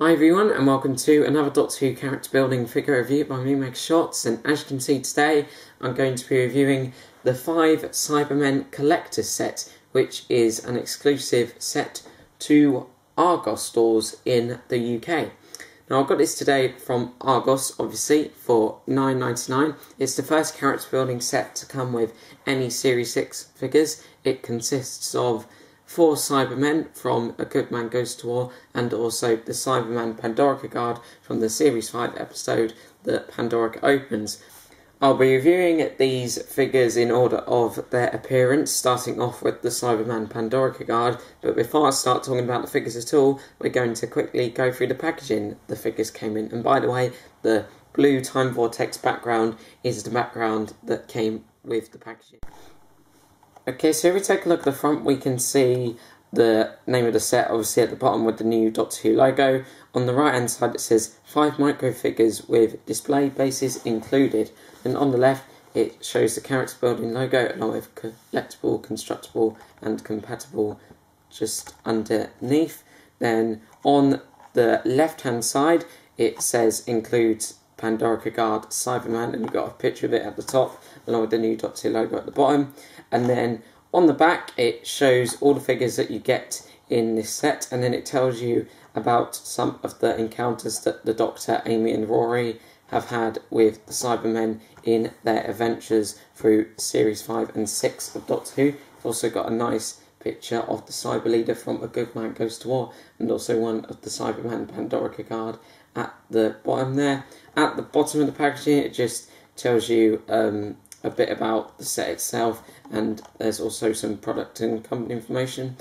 Hi everyone and welcome to another Doctor Who character building figure review by me, Meg Shots, and as you can see today I'm going to be reviewing the 5 Cybermen Collector Set, which is an exclusive set to Argos stores in the UK. Now I got this today from Argos, obviously, for £9.99. It's the first character building set to come with any Series 6 figures. It consists of 4 Cybermen from A Good Man Goes to War, and also the Cyberman Pandorica Guard from the Series 5 episode, the Pandorica Opens. I'll be reviewing these figures in order of their appearance, starting off with the Cyberman Pandorica Guard, but before I start talking about the figures at all, we're going to quickly go through the packaging the figures came in. And by the way, the blue Time Vortex background is the background that came with the packaging. Okay, so if we take a look at the front, we can see the name of the set, obviously at the bottom with the new Doctor Who logo. On the right hand side it says 5 micro figures with display bases included. And on the left it shows the character building logo along with collectible, constructible and compatible just underneath. Then on the left hand side it says includes Pandorica Guard Cyberman, and you've got a picture of it at the top along with the new Doctor Who logo at the bottom. And then on the back it shows all the figures that you get in this set, and then it tells you about some of the encounters that the Doctor, Amy and Rory have had with the Cybermen in their adventures through Series 5 and 6 of Doctor Who. You've also got a nice picture of the Cyberleader from A Good Man Goes to War, and also one of the Cyberman Pandorica Guard at the bottom there. At the bottom of the packaging it just tells you a bit about the set itself, and there's also some product and company information.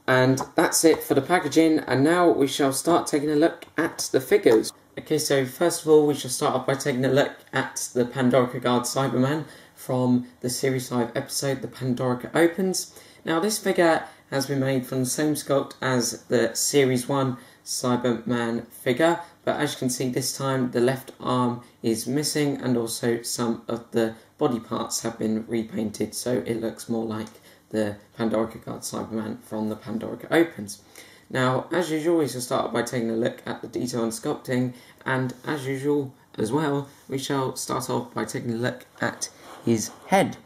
And that's it for the packaging, and now we shall start taking a look at the figures. Okay, so first of all we shall start off by taking a look at the Pandorica Guard Cyberman from the Series 5 episode, the Pandorica Opens. Now this figure has been made from the same sculpt as the Series 1 Cyberman figure, but as you can see this time the left arm is missing, and also some of the body parts have been repainted so it looks more like the Pandorica Guard Cyberman from the Pandorica Opens. Now as usual we shall start by taking a look at the detail and sculpting, and as usual as well we shall start off by taking a look at his head.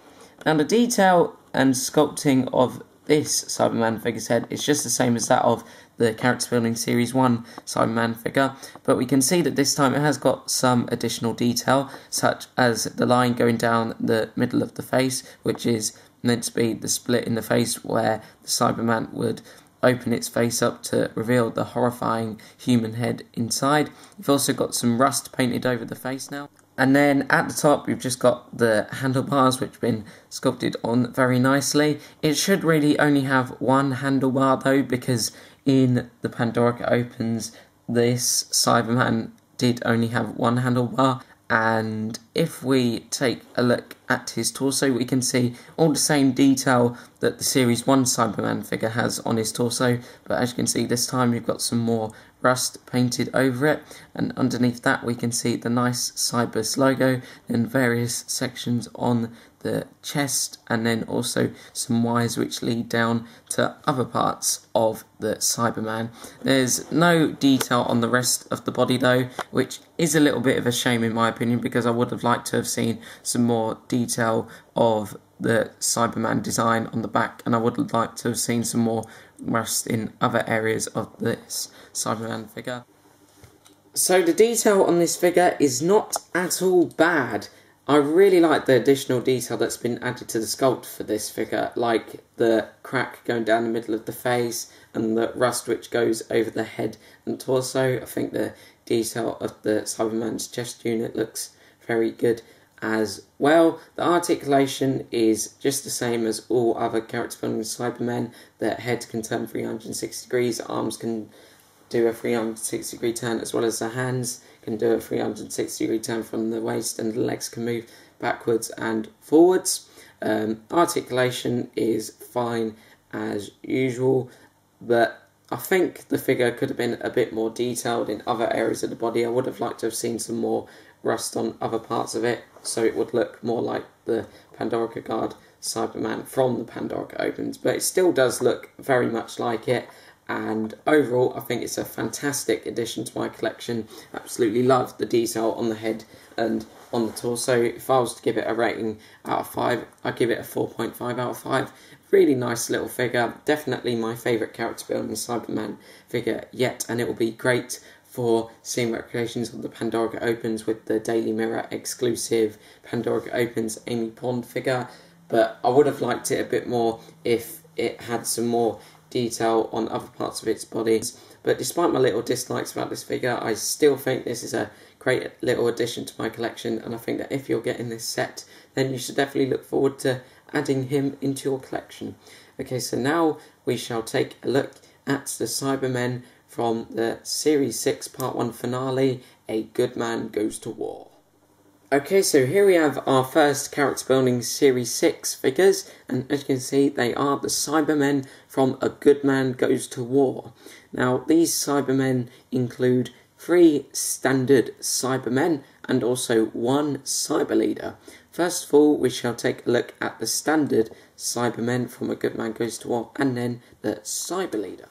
Now the detail and sculpting of this Cyberman figure's head is just the same as that of the character building Series 1 Cyberman figure, but we can see that this time it has got some additional detail, such as the line going down the middle of the face, which is meant to be the split in the face where the Cyberman would open its face up to reveal the horrifying human head inside. You've also got some rust painted over the face now. And then at the top we've just got the handlebars, which have been sculpted on very nicely. It should really only have one handlebar though, because in the Pandorica Opens this Cyberman did only have one handlebar. And if we take a look at his torso, we can see all the same detail that the Series 1 Cyberman figure has on his torso, but as you can see this time we've got some more rust painted over it, and underneath that we can see the nice Cybers logo and various sections on the chest, and then also some wires which lead down to other parts of the Cyberman. There's no detail on the rest of the body though, which is a little bit of a shame in my opinion, because I would have liked to have seen some more detail of the Cyberman design on the back, and I would have liked to have seen some more rust in other areas of this Cyberman figure. So the detail on this figure is not at all bad. I really like the additional detail that's been added to the sculpt for this figure, like the crack going down the middle of the face and the rust which goes over the head and torso. I think the detail of the Cyberman's chest unit looks very good as well. The articulation is just the same as all other character building Cybermen. The head can turn 360 degrees, arms can do a 360 degree turn, as well as the hands can do a 360 degree turn from the waist, and the legs can move backwards and forwards. Articulation is fine as usual, but I think the figure could have been a bit more detailed in other areas of the body. I would have liked to have seen some more rust on other parts of it, so it would look more like the Pandorica Guard Cyberman from the Pandorica Opens, but it still does look very much like it. and overall I think it's a fantastic addition to my collection. Absolutely love the detail on the head and on the torso. If I was to give it a rating out of 5, I'd give it a 4.5 out of 5. Really nice little figure, definitely my favourite character building Cyberman figure yet, and it will be great for seeing recreations of the Pandorica Opens with the Daily Mirror exclusive Pandorica Opens Amy Pond figure. But I would have liked it a bit more if it had some more detail on other parts of its body. But despite my little dislikes about this figure, I still think this is a great little addition to my collection, and I think that if you're getting this set, then you should definitely look forward to adding him into your collection. Okay, so now we shall take a look at the Cybermen from the Series 6 Part 1 finale, A Good Man Goes to War. Okay, so here we have our first character building Series 6 figures, and as you can see, they are the Cybermen from A Good Man Goes to War. Now, these Cybermen include 3 standard Cybermen and also 1 Cyberleader. First of all, we shall take a look at the standard Cybermen from A Good Man Goes to War, and then the Cyberleader.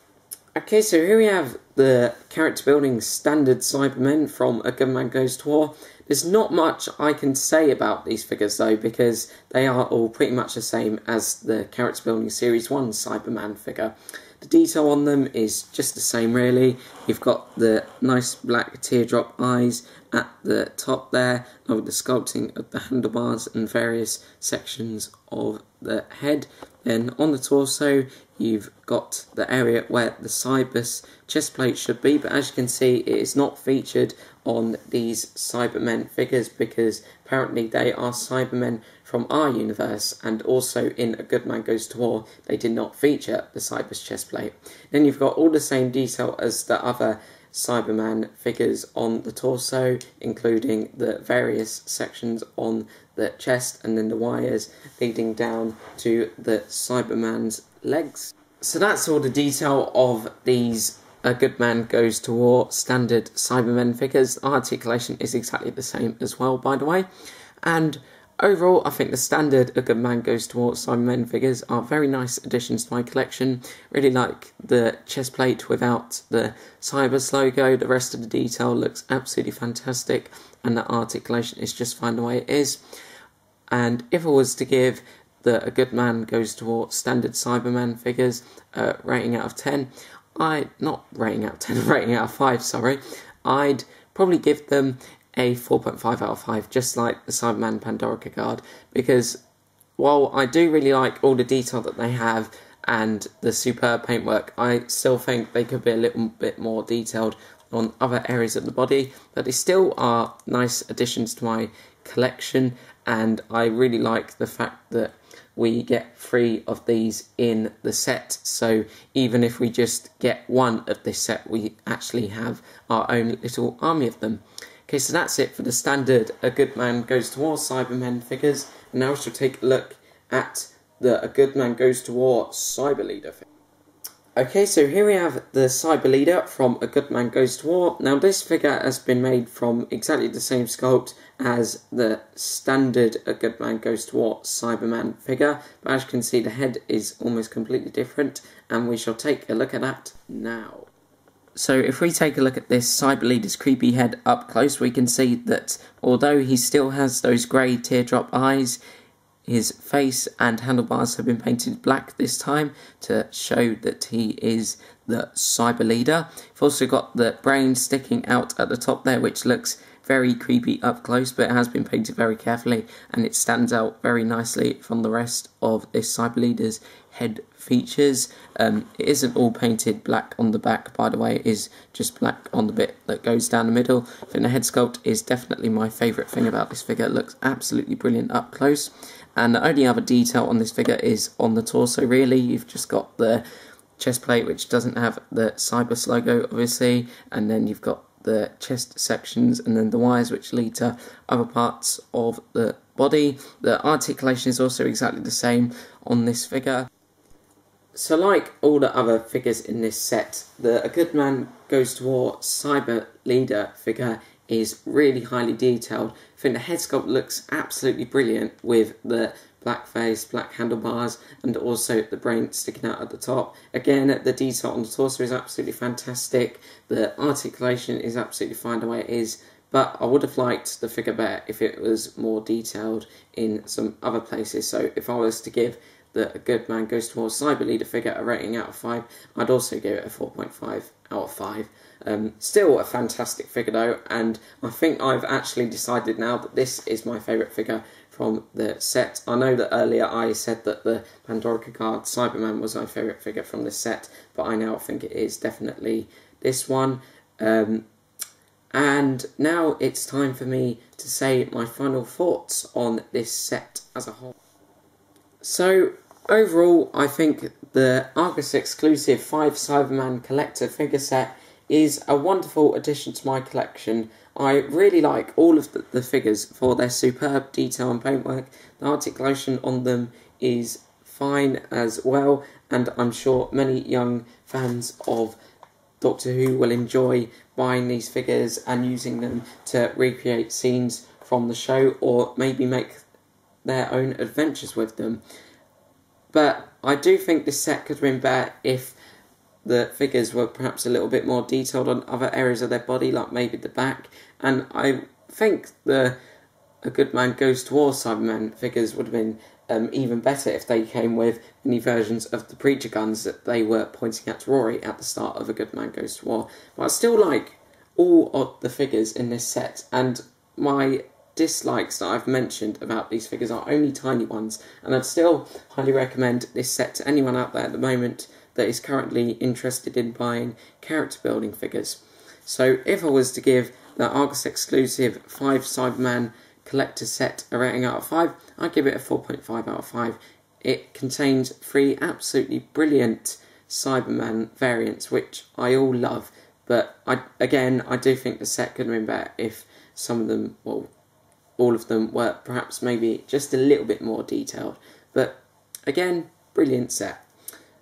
Okay, so here we have the character building standard Cybermen from A Good Man Goes to War. There's not much I can say about these figures though, because they are all pretty much the same as the character building Series 1 Cyberman figure. The detail on them is just the same really. You've got the nice black teardrop eyes at the top there, with the sculpting of the handlebars and various sections of the head. Then on the torso you've got the area where the Cybus chest plate should be, but as you can see it is not featured on these Cybermen figures because apparently they are Cybermen from our universe, and also in A Good Man Goes to War they did not feature the Cybus chest plate. Then you've got all the same detail as the other Cyberman figures on the torso, including the various sections on the chest and then the wires leading down to the Cyberman's legs. So that's all the detail of these A Good Man Goes to War standard Cybermen figures. Our articulation is exactly the same as well, by the way. And overall, I think the standard A Good Man Goes to War Cybermen figures are very nice additions to my collection. Really like the chest plate without the Cybus logo. The rest of the detail looks absolutely fantastic, and the articulation is just fine the way it is. And if I was to give the A Good Man Goes to War standard Cyberman figures a rating out of 10, rating out of 5, sorry, I'd probably give them a 4.5 out of 5, just like the Cyberman Pandorica Guard, because while I do really like all the detail that they have and the superb paintwork, I still think they could be a little bit more detailed on other areas of the body, but they still are nice additions to my collection, and I really like the fact that we get 3 of these in the set, so even if we just get 1 of this set, we actually have our own little army of them. Okay, so that's it for the standard A Good Man Goes to War Cybermen figures, and now we shall take a look at the A Good Man Goes to War Cyberleader figure. Okay, so here we have the Cyberleader from A Good Man Goes to War. Now this figure has been made from exactly the same sculpt as the standard A Good Man Goes to War Cyberman figure, but as you can see the head is almost completely different, and we shall take a look at that now. So if we take a look at this Cyberleader's creepy head up close, we can see that although he still has those grey teardrop eyes, his face and handlebars have been painted black this time to show that he is the Cyberleader. We've also got the brain sticking out at the top there, which looks very creepy up close, but it has been painted very carefully and it stands out very nicely from the rest of this Cyberleader's head features. It isn't all painted black on the back, by the way, it is just black on the bit that goes down the middle. I think the head sculpt is definitely my favourite thing about this figure. It looks absolutely brilliant up close, and the only other detail on this figure is on the torso really. You've just got the chest plate, which doesn't have the Cybus logo obviously, and then you've got the chest sections and then the wires which lead to other parts of the body. The articulation is also exactly the same on this figure. So like all the other figures in this set, the A Good Man Goes to War Cyberleader figure is really highly detailed. I think the head sculpt looks absolutely brilliant with the black face, black handlebars, and also the brain sticking out at the top. Again, the detail on the torso is absolutely fantastic. The articulation is absolutely fine the way it is, but I would have liked the figure better if it was more detailed in some other places. So if I was to give the A Good Man Goes to War Cyberleader figure a rating out of 5, I'd also give it a 4.5 out of 5. Still a fantastic figure though, and I think I've actually decided now that this is my favourite figure from the set. I know that earlier I said that the Pandorica Guard Cyberman was my favourite figure from the set, but I now think it is definitely this one. And now it's time for me to say my final thoughts on this set as a whole. So, overall, I think the Argos exclusive 5 Cyberman Collector figure set is a wonderful addition to my collection. I really like all of the figures for their superb detail and paintwork. The articulation on them is fine as well, and I'm sure many young fans of Doctor Who will enjoy buying these figures and using them to recreate scenes from the show, or maybe make their own adventures with them. But I do think this set could have been better if the figures were perhaps a little bit more detailed on other areas of their body, like maybe the back. And I think the A Good Man Goes to War Cyberman figures would have been even better if they came with any versions of the preacher guns that they were pointing at Rory at the start of A Good Man Goes to War. But I still like all of the figures in this set, and my dislikes that I've mentioned about these figures are only tiny ones, and I'd still highly recommend this set to anyone out there at the moment that is currently interested in buying character building figures. So if I was to give the Argos exclusive 5 Cyberman Collector Set a rating out of 5, I'd give it a 4.5 out of 5. It contains 3 absolutely brilliant Cyberman variants, which I all love, but I do think the set could have been better if some of them, well, all of them were perhaps maybe just a little bit more detailed. But again, brilliant set.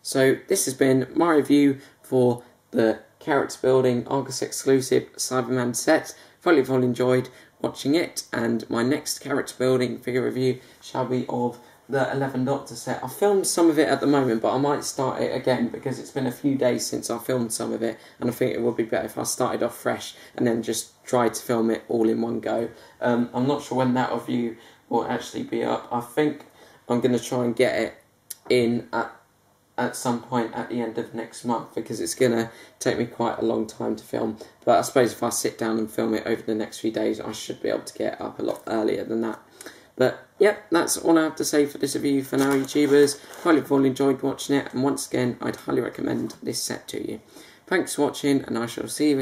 So this has been my review for the character building Argos exclusive Cyberman set. Hopefully you've all enjoyed watching it, and my next character building figure review shall be of the 11 Doctor set. I filmed some of it at the moment, but I might start it again because it's been a few days since I filmed some of it, and I think it would be better if I started off fresh and then just tried to film it all in one go. I'm not sure when that review will actually be up. I think I'm going to try and get it in at some point at the end of next month, because it's going to take me quite a long time to film. But I suppose if I sit down and film it over the next few days, I should be able to get it up a lot earlier than that. But yep, that's all I have to say for this review for now, YouTubers. Hope you've all enjoyed watching it, and once again, I'd highly recommend this set to you. Thanks for watching, and I shall see you again.